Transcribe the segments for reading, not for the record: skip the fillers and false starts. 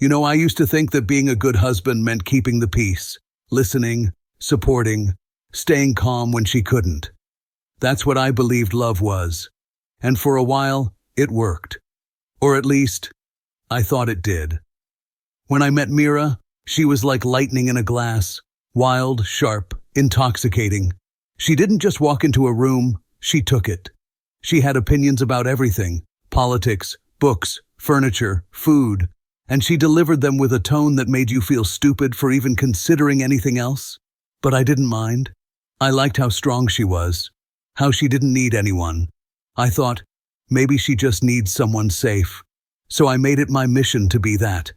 I used to think that being a good husband meant keeping the peace, listening, supporting, staying calm when she couldn't. That's what I believed love was. And for a while, it worked. Or at least, I thought it did. When I met Mira, she was like lightning in a glass, wild, sharp, intoxicating. She didn't just walk into a room, she took it. She had opinions about everything, politics, books, furniture, food, and she delivered them with a tone that made you feel stupid for even considering anything else. But I didn't mind. I liked how strong she was, how she didn't need anyone. I thought, maybe she just needs someone safe. So I made it my mission to be that.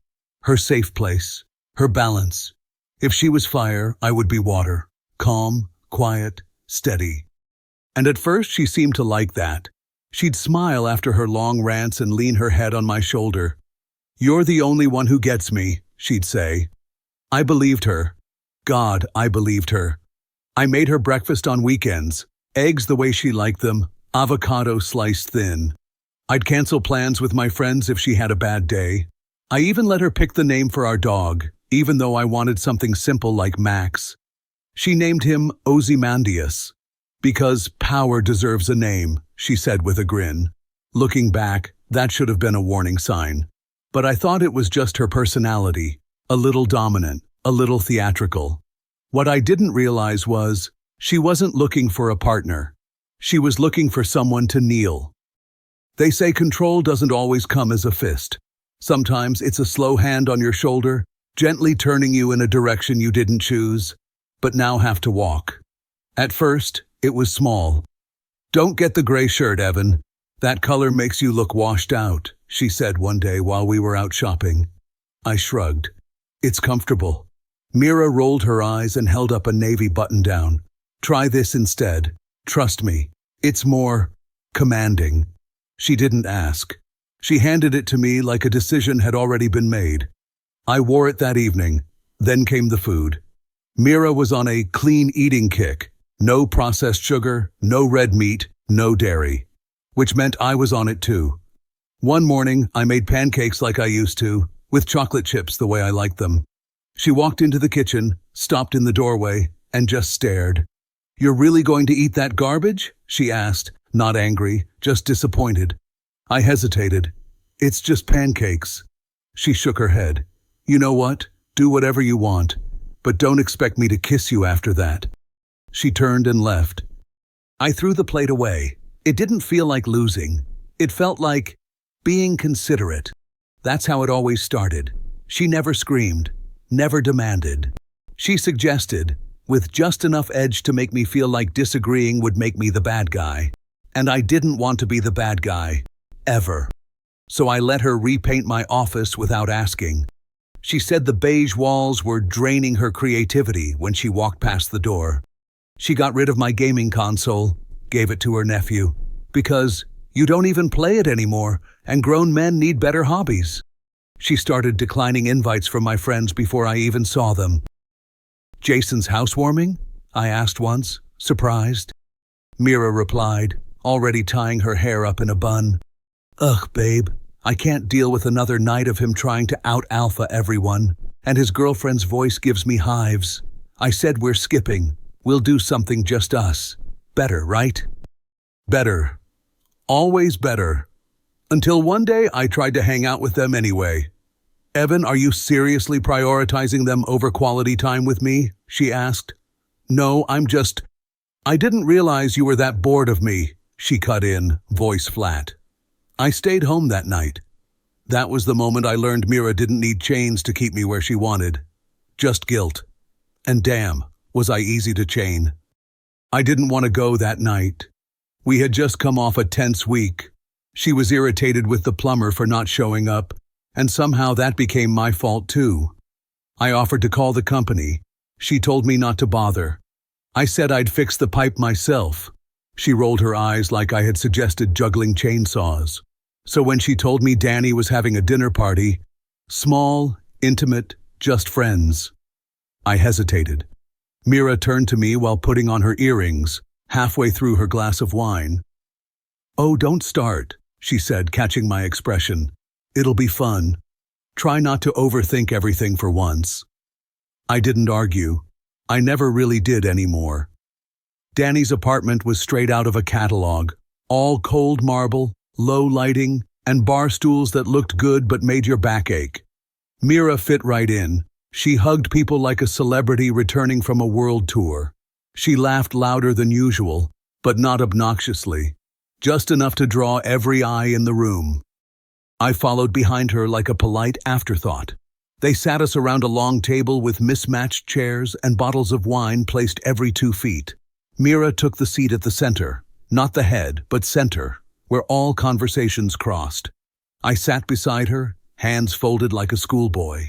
Her safe place, her balance. If she was fire, I would be water. Calm, quiet, steady. And at first she seemed to like that. She'd smile after her long rants and lean her head on my shoulder. "You're the only one who gets me," she'd say. I believed her. God, I believed her. I made her breakfast on weekends, eggs the way she liked them, avocado sliced thin. I'd cancel plans with my friends if she had a bad day. I even let her pick the name for our dog, even though I wanted something simple like Max. She named him Ozymandias. "Because power deserves a name," she said with a grin. Looking back, that should have been a warning sign. But I thought it was just her personality, a little dominant, a little theatrical. What I didn't realize was, she wasn't looking for a partner. She was looking for someone to kneel. They say control doesn't always come as a fist. Sometimes it's a slow hand on your shoulder, gently turning you in a direction you didn't choose, but now have to walk. At first, it was small. "Don't get the gray shirt, Evan. That color makes you look washed out," she said one day while we were out shopping. I shrugged. "It's comfortable." Mira rolled her eyes and held up a navy button-down. "Try this instead. Trust me. It's more commanding." She didn't ask. She handed it to me like a decision had already been made. I wore it that evening. Then came the food. Mira was on a clean eating kick. No processed sugar, no red meat, no dairy. Which meant I was on it too. One morning, I made pancakes like I used to, with chocolate chips the way I liked them. She walked into the kitchen, stopped in the doorway, and just stared. "You're really going to eat that garbage?" she asked, not angry, just disappointed. I hesitated. "It's just pancakes." She shook her head. "You know what? Do whatever you want, but don't expect me to kiss you after that." She turned and left. I threw the plate away. It didn't feel like losing. It felt like being considerate. That's how it always started. She never screamed, never demanded. She suggested, with just enough edge to make me feel like disagreeing would make me the bad guy. And I didn't want to be the bad guy. Ever. So I let her repaint my office without asking. She said the beige walls were draining her creativity when she walked past the door. She got rid of my gaming console, gave it to her nephew, because you don't even play it anymore, and grown men need better hobbies. She started declining invites from my friends before I even saw them. "Jason's housewarming?" I asked once, surprised. Mira replied, already tying her hair up in a bun. "Ugh, babe, I can't deal with another night of him trying to out-alpha everyone, and his girlfriend's voice gives me hives. I said we're skipping. We'll do something just us. Better, right?" Better. Always better. Until one day I tried to hang out with them anyway. "Evan, are you seriously prioritizing them over quality time with me?" she asked. "No, I didn't realize you were that bored of me," she cut in, voice flat. I stayed home that night. That was the moment I learned Mira didn't need chains to keep me where she wanted. Just guilt. And damn, was I easy to chain. I didn't want to go that night. We had just come off a tense week. She was irritated with the plumber for not showing up, and somehow that became my fault too. I offered to call the company. She told me not to bother. I said I'd fix the pipe myself. She rolled her eyes like I had suggested juggling chainsaws. So when she told me Danny was having a dinner party, small, intimate, just friends, I hesitated. Mira turned to me while putting on her earrings, halfway through her glass of wine. "Oh, don't start," she said, catching my expression. "It'll be fun." Try not to overthink everything for once. I didn't argue. I never really did anymore. Danny's apartment was straight out of a catalog, all cold marble, low lighting, and bar stools that looked good but made your back ache. Mira fit right in. She hugged people like a celebrity returning from a world tour. She laughed louder than usual, but not obnoxiously, just enough to draw every eye in the room. I followed behind her like a polite afterthought. They sat us around a long table with mismatched chairs and bottles of wine placed every 2 feet. Mira took the seat at the center, not the head, but center, where all conversations crossed. I sat beside her, hands folded like a schoolboy.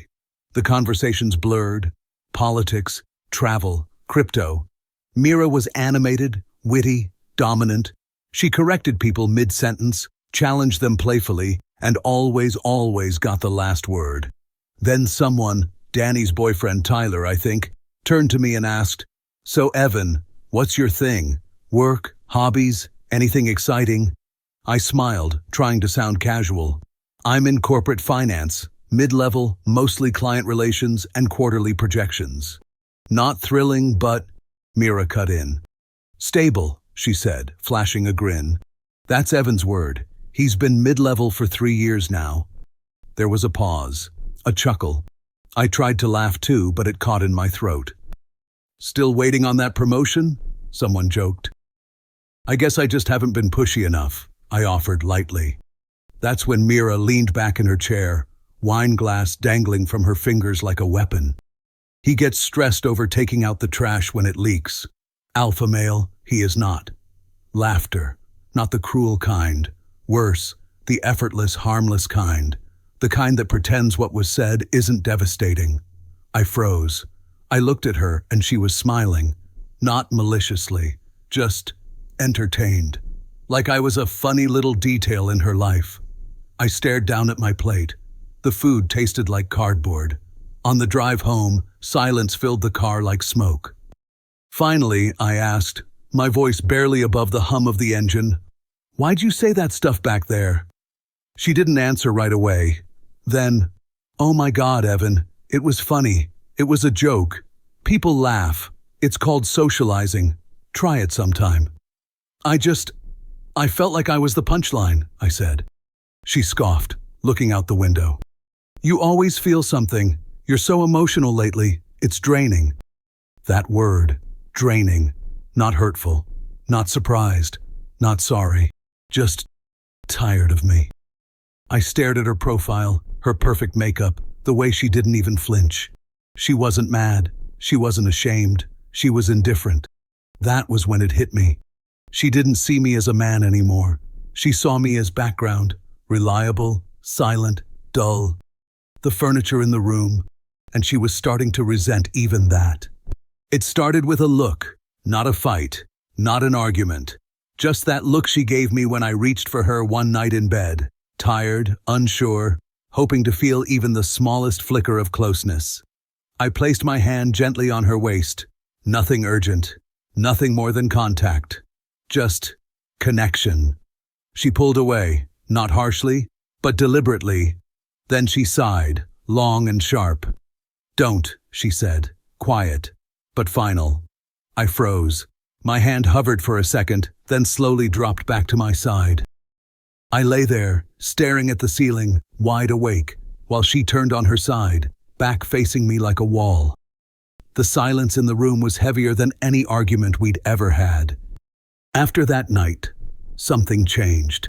The conversations blurred: politics, travel, crypto. Mira was animated, witty, dominant. She corrected people mid-sentence, challenged them playfully, and always got the last word. Then someone, Danny's boyfriend Tyler, I think, turned to me and asked, "So Evan, what's your thing? Work, hobbies, anything exciting?" I smiled, trying to sound casual. "I'm in corporate finance, mid-level, mostly client relations and quarterly projections." "Not thrilling, but—" Mira cut in. "Stable," she said, flashing a grin. "That's Evan's word. He's been mid-level for 3 years now." There was a pause, a chuckle. I tried to laugh too, but it caught in my throat. "Still waiting on that promotion?" someone joked. "I guess I just haven't been pushy enough," I offered lightly. That's when Mira leaned back in her chair, wine glass dangling from her fingers like a weapon. "He gets stressed over taking out the trash when it leaks. Alpha male, he is not." Laughter, not the cruel kind. Worse, the effortless, harmless kind. The kind that pretends what was said isn't devastating. I froze. I looked at her and she was smiling. Not maliciously, just entertained. Like I was a funny little detail in her life. I stared down at my plate. The food tasted like cardboard. On the drive home, silence filled the car like smoke. Finally, I asked, my voice barely above the hum of the engine, "Why'd you say that stuff back there?" She didn't answer right away. Then, "Oh my God, Evan, it was funny. It was a joke. People laugh. It's called socializing. Try it sometime." I felt like I was the punchline," I said. She scoffed, looking out the window. "You always feel something. You're so emotional lately. It's draining." That word, draining, not hurtful, not surprised, not sorry, just tired of me. I stared at her profile, her perfect makeup, the way she didn't even flinch. She wasn't mad. She wasn't ashamed. She was indifferent. That was when it hit me. She didn't see me as a man anymore. She saw me as background, reliable, silent, dull. The furniture in the room, and she was starting to resent even that. It started with a look, not a fight, not an argument. Just that look she gave me when I reached for her one night in bed, tired, unsure, hoping to feel even the smallest flicker of closeness. I placed my hand gently on her waist. Nothing urgent, nothing more than contact. Just connection. She pulled away, not harshly, but deliberately. Then she sighed, long and sharp. "Don't," she said, quiet, but final. I froze. My hand hovered for a second, then slowly dropped back to my side. I lay there, staring at the ceiling, wide awake, while she turned on her side, back facing me like a wall. The silence in the room was heavier than any argument we'd ever had. After that night, something changed.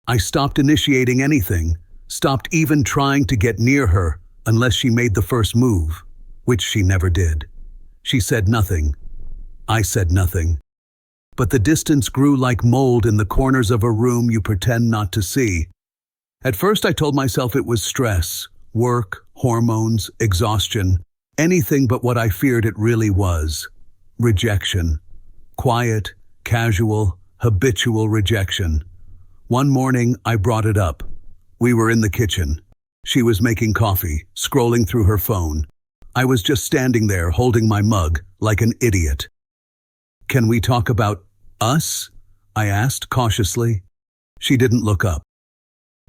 I stopped initiating anything, stopped even trying to get near her unless she made the first move, which she never did. She said nothing. I said nothing. But the distance grew like mold in the corners of a room you pretend not to see. At first I told myself it was stress, work, hormones, exhaustion, anything but what I feared it really was. Rejection. Quiet, casual, habitual rejection. One morning I brought it up. We were in the kitchen. She was making coffee, scrolling through her phone. I was just standing there holding my mug, like an idiot. "Can we talk about us?" I asked cautiously. She didn't look up.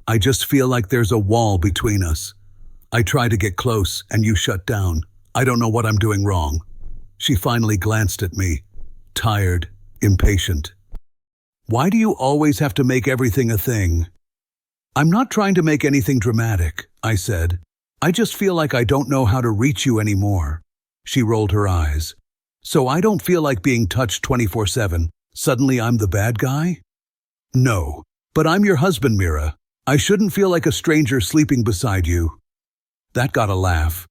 "I just feel like there's a wall between us. I try to get close, and you shut down. I don't know what I'm doing wrong. She finally glanced at me, tired, impatient. Why do you always have to make everything a thing? I'm not trying to make anything dramatic, I said. I just feel like I don't know how to reach you anymore. She rolled her eyes. So I don't feel like being touched 24/7. Suddenly I'm the bad guy? No, but I'm your husband, Mira. I shouldn't feel like a stranger sleeping beside you. That got a laugh.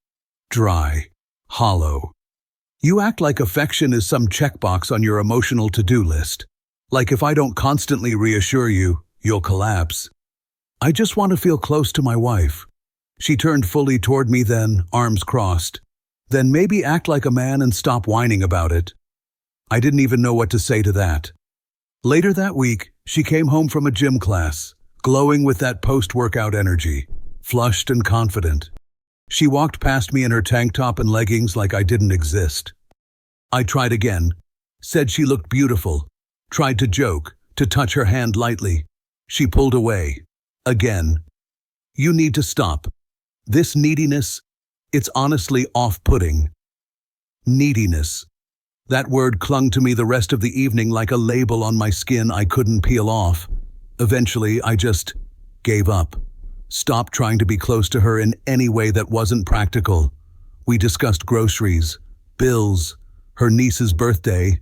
Dry. Hollow. You act like affection is some checkbox on your emotional to-do list. Like if I don't constantly reassure you, you'll collapse. I just want to feel close to my wife. She turned fully toward me then, arms crossed. Then maybe act like a man and stop whining about it. I didn't even know what to say to that. Later that week, she came home from a gym class, glowing with that post-workout energy, flushed and confident. She walked past me in her tank top and leggings like I didn't exist. I tried again, said she looked beautiful, tried to joke, to touch her hand lightly. She pulled away. Again. You need to stop. This neediness, it's honestly off-putting. Neediness. That word clung to me the rest of the evening like a label on my skin I couldn't peel off. Eventually, I just gave up. Stopped trying to be close to her in any way that wasn't practical. We discussed groceries, bills, her niece's birthday.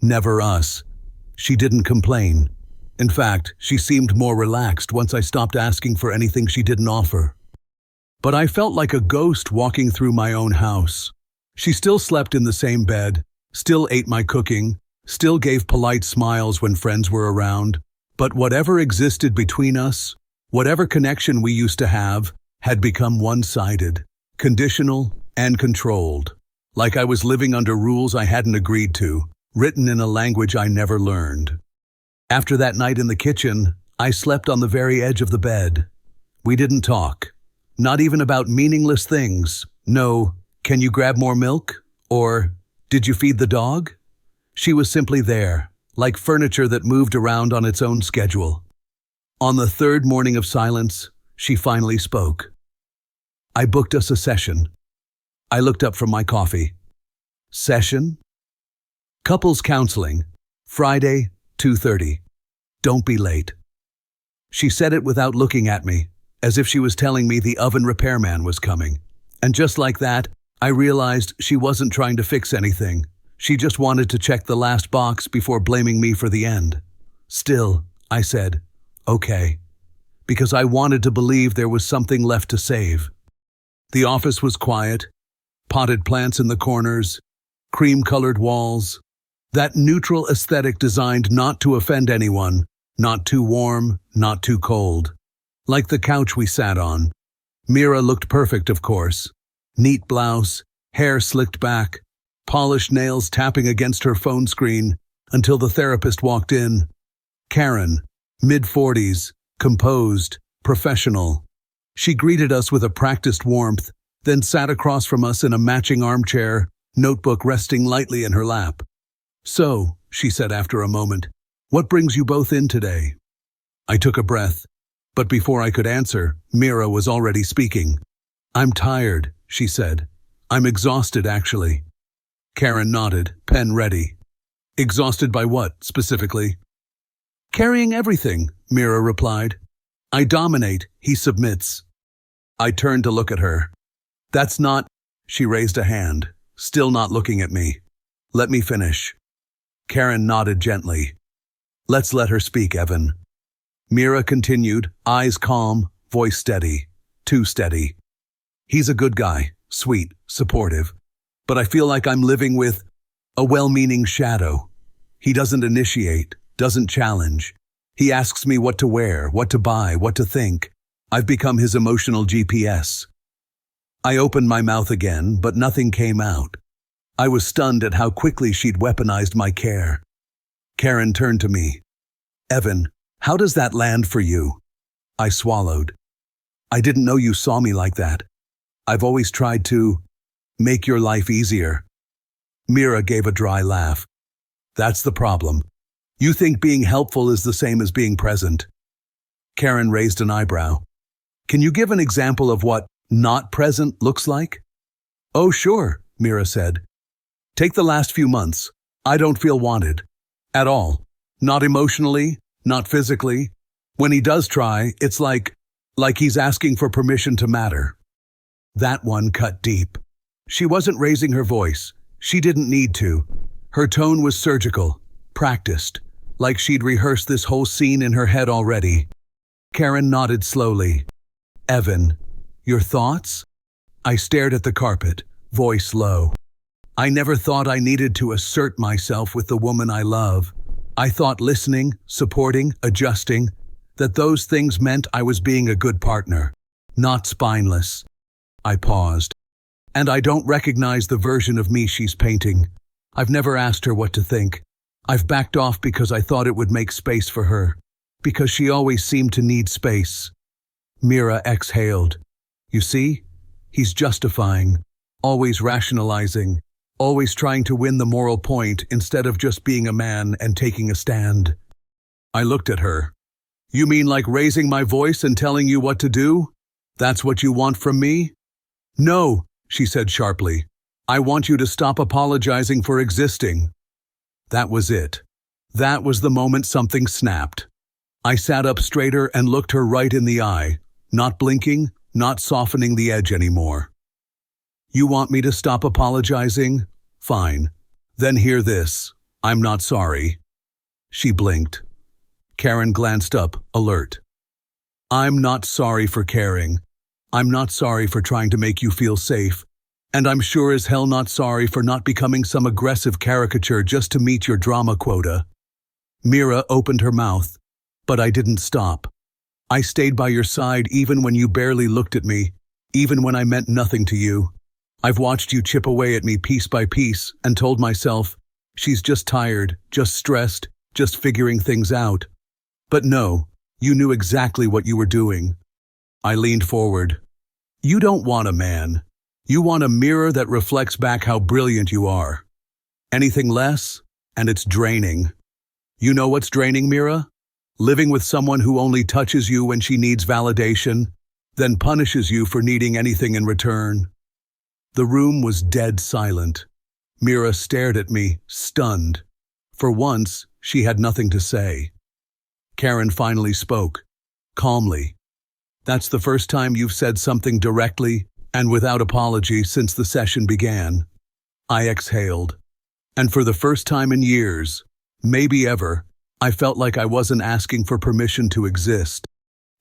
Never us. She didn't complain. In fact, she seemed more relaxed once I stopped asking for anything she didn't offer. But I felt like a ghost walking through my own house. She still slept in the same bed, still ate my cooking, still gave polite smiles when friends were around. But whatever existed between us, whatever connection we used to have, had become one-sided, conditional, and controlled. Like I was living under rules I hadn't agreed to, written in a language I never learned. After that night in the kitchen, I slept on the very edge of the bed. We didn't talk. Not even about meaningless things. No, can you grab more milk? Or, did you feed the dog? She was simply there, like furniture that moved around on its own schedule. On the third morning of silence, she finally spoke. I booked us a session. I looked up from my coffee. Session? Couples counseling. Friday, 2:30. Don't be late. She said it without looking at me, as if she was telling me the oven repairman was coming. And just like that, I realized she wasn't trying to fix anything. She just wanted to check the last box before blaming me for the end. Still, I said, okay, because I wanted to believe there was something left to save. The office was quiet, potted plants in the corners, cream-colored walls, that neutral aesthetic designed not to offend anyone, not too warm, not too cold. Like the couch we sat on. Mira looked perfect, of course. Neat blouse, hair slicked back, polished nails tapping against her phone screen until the therapist walked in. Karen, mid-40s, composed, professional. She greeted us with a practiced warmth, then sat across from us in a matching armchair, notebook resting lightly in her lap. So, she said after a moment, what brings you both in today? I took a breath, but before I could answer, Mira was already speaking. I'm tired, she said. I'm exhausted, actually. Karen nodded, pen ready. Exhausted by what, specifically? Carrying everything, Mira replied. I dominate, he submits. I turned to look at her. That's not, she raised a hand, still not looking at me. Let me finish. Karen nodded gently. Let's let her speak, Evan. Mira continued, eyes calm, voice steady. Too steady. He's a good guy, sweet, supportive. But I feel like I'm living with a well-meaning shadow. He doesn't initiate, doesn't challenge. He asks me what to wear, what to buy, what to think. I've become his emotional GPS. I opened my mouth again, but nothing came out. I was stunned at how quickly she'd weaponized my care. Karen turned to me. Evan, how does that land for you? I swallowed. I didn't know you saw me like that. I've always tried to make your life easier. Mira gave a dry laugh. That's the problem. You think being helpful is the same as being present. Karen raised an eyebrow. Can you give an example of what Not present, looks like? Oh, sure, Mira said. Take the last few months. I don't feel wanted. At all. Not emotionally, not physically. When he does try, it's like he's asking for permission to matter. That one cut deep. She wasn't raising her voice. She didn't need to. Her tone was surgical, practiced, like she'd rehearsed this whole scene in her head already. Karen nodded slowly. Evan, your thoughts? I stared at the carpet, voice low. I never thought I needed to assert myself with the woman I love. I thought listening, supporting, adjusting, that those things meant I was being a good partner, not spineless. I paused. And I don't recognize the version of me she's painting. I've never asked her what to think. I've backed off because I thought it would make space for her, because she always seemed to need space. Mira exhaled. You see? He's justifying, always rationalizing, always trying to win the moral point instead of just being a man and taking a stand. I looked at her. You mean like raising my voice and telling you what to do? That's what you want from me? No, she said sharply. I want you to stop apologizing for existing. That was it. That was the moment something snapped. I sat up straighter and looked her right in the eye, not blinking, not softening the edge anymore. You want me to stop apologizing? Fine. Then hear this. I'm not sorry. She blinked. Karen glanced up, alert. I'm not sorry for caring. I'm not sorry for trying to make you feel safe. And I'm sure as hell not sorry for not becoming some aggressive caricature just to meet your drama quota. Mira opened her mouth, but I didn't stop. I stayed by your side even when you barely looked at me, even when I meant nothing to you. I've watched you chip away at me piece by piece and told myself, she's just tired, just stressed, just figuring things out. But no, you knew exactly what you were doing. I leaned forward. You don't want a man. You want a mirror that reflects back how brilliant you are. Anything less, and it's draining. You know what's draining, Mira? Living with someone who only touches you when she needs validation, then punishes you for needing anything in return. The room was dead silent. Mira stared at me, stunned. For once, she had nothing to say. Karen finally spoke, calmly. That's the first time you've said something directly and without apology since the session began. I exhaled. And for the first time in years, maybe ever, I felt like I wasn't asking for permission to exist.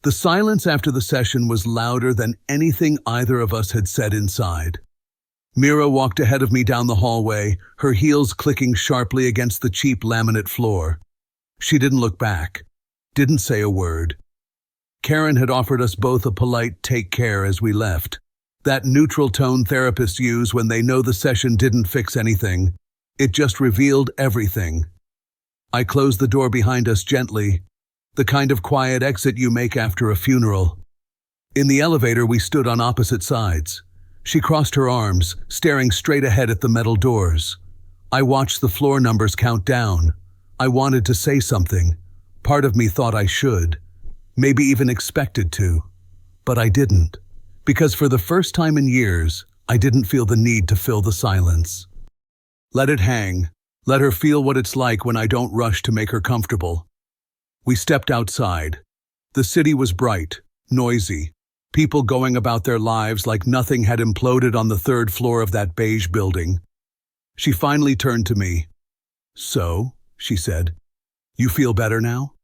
The silence after the session was louder than anything either of us had said inside. Mira walked ahead of me down the hallway, her heels clicking sharply against the cheap laminate floor. She didn't look back, didn't say a word. Karen had offered us both a polite take care as we left. That neutral tone therapists use when they know the session didn't fix anything. It just revealed everything. I closed the door behind us gently, the kind of quiet exit you make after a funeral. In the elevator, we stood on opposite sides. She crossed her arms, staring straight ahead at the metal doors. I watched the floor numbers count down. I wanted to say something. Part of me thought I should, maybe even expected to, but I didn't. Because for the first time in years, I didn't feel the need to fill the silence. Let it hang. Let her feel what it's like when I don't rush to make her comfortable. We stepped outside. The city was bright, noisy, people going about their lives like nothing had imploded on the third floor of that beige building. She finally turned to me. So, she said, you feel better now?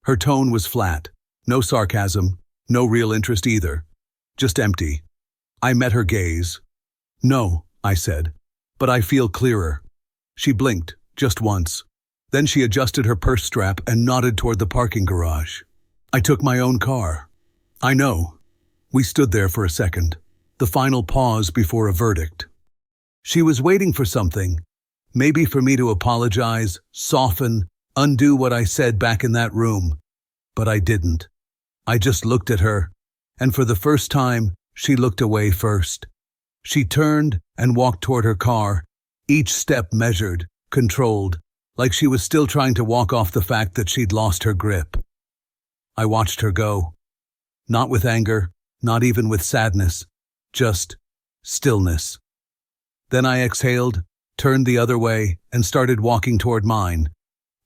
Her tone was flat, no sarcasm, no real interest either. Just empty. I met her gaze. No, I said, but I feel clearer. She blinked, just once. Then she adjusted her purse strap and nodded toward the parking garage. I took my own car. I know. We stood there for a second, the final pause before a verdict. She was waiting for something, maybe for me to apologize, soften, undo what I said back in that room. But I didn't. I just looked at her. And for the first time, she looked away first. She turned and walked toward her car, each step measured, controlled, like she was still trying to walk off the fact that she'd lost her grip. I watched her go. Not with anger, not even with sadness, Just stillness. Then I exhaled, turned the other way, and started walking toward mine.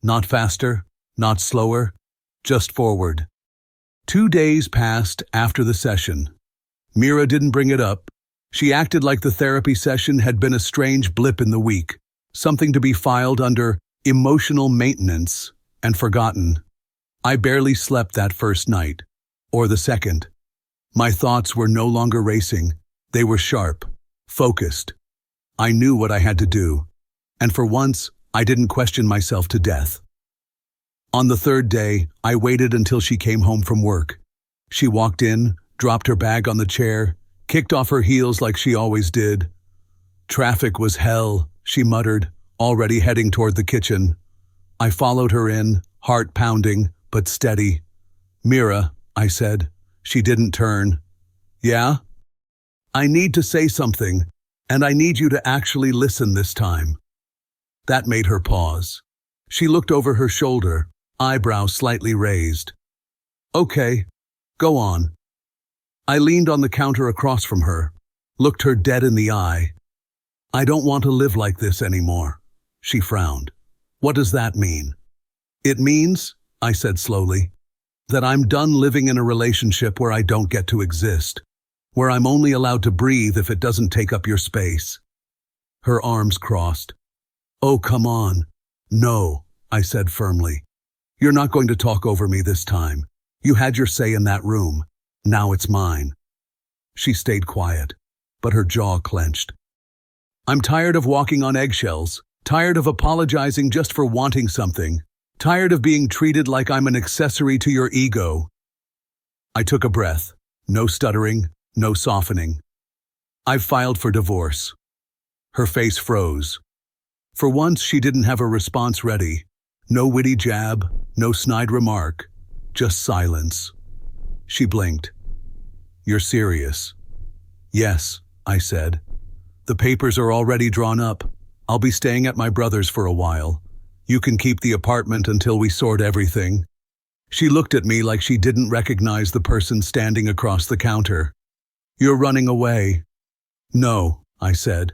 Not faster, not slower, just forward. 2 days passed after the session. Mira didn't bring it up. She acted like the therapy session had been a strange blip in the week, something to be filed under emotional maintenance and forgotten. I barely slept that first night, or the second. My thoughts were no longer racing. They were sharp, focused. I knew what I had to do, and for once, I didn't question myself to death. On the third day, I waited until she came home from work. She walked in, dropped her bag on the chair, kicked off her heels like she always did. "Traffic was hell," she muttered, already heading toward the kitchen. I followed her in, heart pounding, but steady. "Mira," I said. She didn't turn. "Yeah? I need to say something, and I need you to actually listen this time." That made her pause. She looked over her shoulder, eyebrows slightly raised. "Okay, go on." I leaned on the counter across from her, looked her dead in the eye. "I don't want to live like this anymore." She frowned. "What does that mean?" "It means," I said slowly, "that I'm done living in a relationship where I don't get to exist, where I'm only allowed to breathe if it doesn't take up your space." Her arms crossed. "Oh, come on." "No," I said firmly. "You're not going to talk over me this time. You had your say in that room. Now it's mine." She stayed quiet, but her jaw clenched. "I'm tired of walking on eggshells, tired of apologizing just for wanting something, tired of being treated like I'm an accessory to your ego." I took a breath. No stuttering, no softening. "I've filed for divorce." Her face froze. For once, she didn't have a response ready. No witty jab, no snide remark, just silence. She blinked. "You're serious?" "Yes," I said. "The papers are already drawn up. I'll be staying at my brother's for a while. You can keep the apartment until we sort everything." She looked at me like she didn't recognize the person standing across the counter. "You're running away." "No," I said.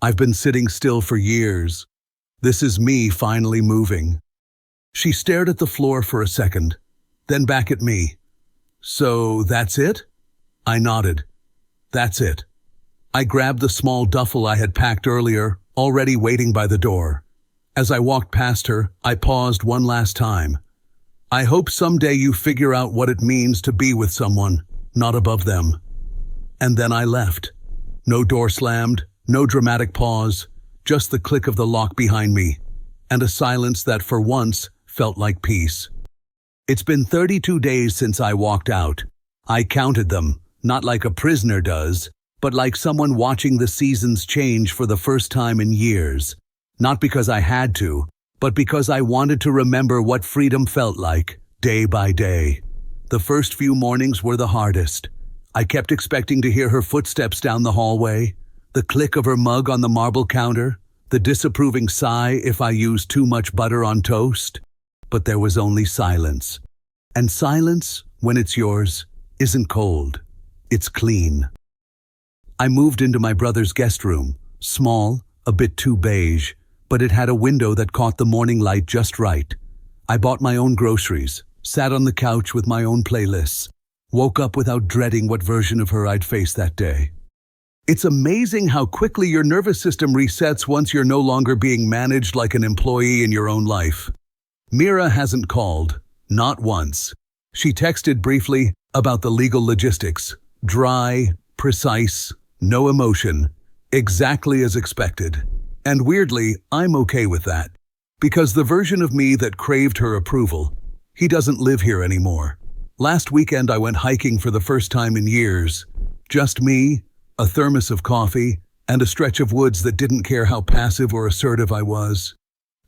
"I've been sitting still for years. This is me finally moving." She stared at the floor for a second, then back at me. "So that's it?" I nodded. "That's it." I grabbed the small duffel I had packed earlier, already waiting by the door. As I walked past her, I paused one last time. "I hope someday you figure out what it means to be with someone, not above them." And then I left. No door slammed, no dramatic pause, just the click of the lock behind me, and a silence that for once felt like peace. It's been 32 days since I walked out. I counted them, not like a prisoner does, but like someone watching the seasons change for the first time in years. Not because I had to, but because I wanted to remember what freedom felt like, day by day. The first few mornings were the hardest. I kept expecting to hear her footsteps down the hallway, the click of her mug on the marble counter, the disapproving sigh if I used too much butter on toast. But there was only silence. And silence, when it's yours, isn't cold. It's clean. I moved into my brother's guest room, small, a bit too beige, but it had a window that caught the morning light just right. I bought my own groceries, sat on the couch with my own playlists, woke up without dreading what version of her I'd face that day. It's amazing how quickly your nervous system resets once you're no longer being managed like an employee in your own life. Mira hasn't called, not once. She texted briefly about the legal logistics. Dry, precise, no emotion, exactly as expected. And weirdly, I'm okay with that. Because the version of me that craved her approval, he doesn't live here anymore. Last weekend I went hiking for the first time in years. Just me, a thermos of coffee, and a stretch of woods that didn't care how passive or assertive I was.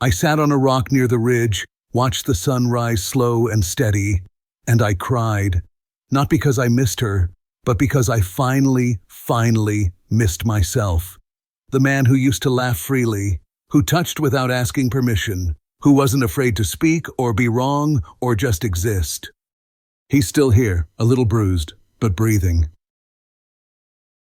I sat on a rock near the ridge, watched the sun rise slow and steady, and I cried. Not because I missed her, but because I finally missed myself. The man who used to laugh freely, who touched without asking permission, who wasn't afraid to speak or be wrong or just exist. He's still here, a little bruised, but breathing.